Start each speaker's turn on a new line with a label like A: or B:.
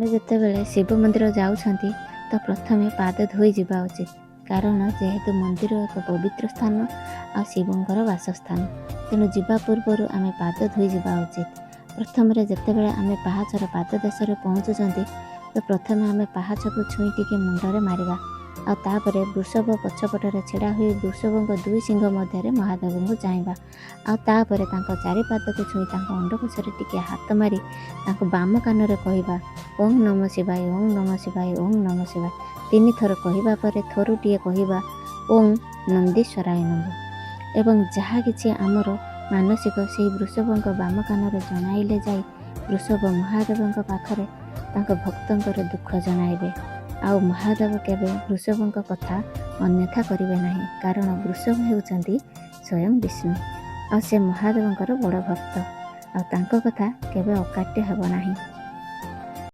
A: ଆମେ ଯେତେବେଳେ ଶିବ ମନ୍ଦିର ଯାଉଛନ୍ତି ତ ପ୍ରଥମେ ପାଦ ଧୋଇ ଯିବା ଉଚିତ, କାରଣ ଯେହେତୁ ମନ୍ଦିର ଏକ ପବିତ୍ର ସ୍ଥାନ ଆଉ ଶିବଙ୍କର ବାସସ୍ଥାନ, ତେଣୁ ଯିବା ପୂର୍ବରୁ ଆମେ ପାଦ ଧୋଇ ଯିବା ଉଚିତ। ପ୍ରଥମରେ ଯେତେବେଳେ ଆମେ ପାହାଚର ପାଦ ଦେଶରେ ପହଞ୍ଚୁଛନ୍ତି ତ ପ୍ରଥମେ ଆମେ ପାହାଚକୁ ଛୁଇଁ ଟିକେ ମୁଣ୍ଡରେ ମାରିବା, ଆଉ ତାପରେ ବୃଷଭ ପଛପଟରେ ଛିଡ଼ା ହୋଇ ବୃଷଭଙ୍କ ଦୁଇ ସିଂହ ମଧ୍ୟରେ ମହାଦେବଙ୍କୁ ଚାହିଁବା, ଆଉ ତାପରେ ତାଙ୍କ ଚାରିପାଦକୁ ଛୁଇଁ ତାଙ୍କ ଅଣ୍ଡକୋଷରେ ଟିକେ ହାତ ମାରି ତାଙ୍କୁ ବାମ କାନରେ କହିବା ଓଂ ନମ ଶିବାୟ, ଓଂ ନମ ଶିବାୟ, ଓଂ ନମ ଶିବାୟ। 3 ଥର କହିବା ପରେ ଥରୁଟିଏ କହିବା ଓଂ ନନ୍ଦୀଶ୍ୱରାୟ ନମଃ। ଏବଂ ଯାହା କିଛି ଆମର ମାନସିକ ସେହି ବୃଷଭଙ୍କ ବାମ କାନରେ ଜଣାଇଲେ ଯାଇ ବୃଷଭ ମହାଦେବଙ୍କ ପାଖରେ ତାଙ୍କ ଭକ୍ତଙ୍କର ଦୁଃଖ ଜଣାଇବେ। ଆଉ ମହାଦେବ କେବେ ବୃଷଭଙ୍କ କଥା ଅନ୍ୟଥା କରିବେ ନାହିଁ, କାରଣ ବୃଷଭ ହେଉଛନ୍ତି ସ୍ୱୟଂ ବିଷ୍ଣୁ ଆଉ ସେ ମହାଦେବଙ୍କର ବଡ଼ ଭକ୍ତ, ଆଉ ତାଙ୍କ କଥା କେବେ ଅକାଟ୍ୟ ହେବ ନାହିଁ।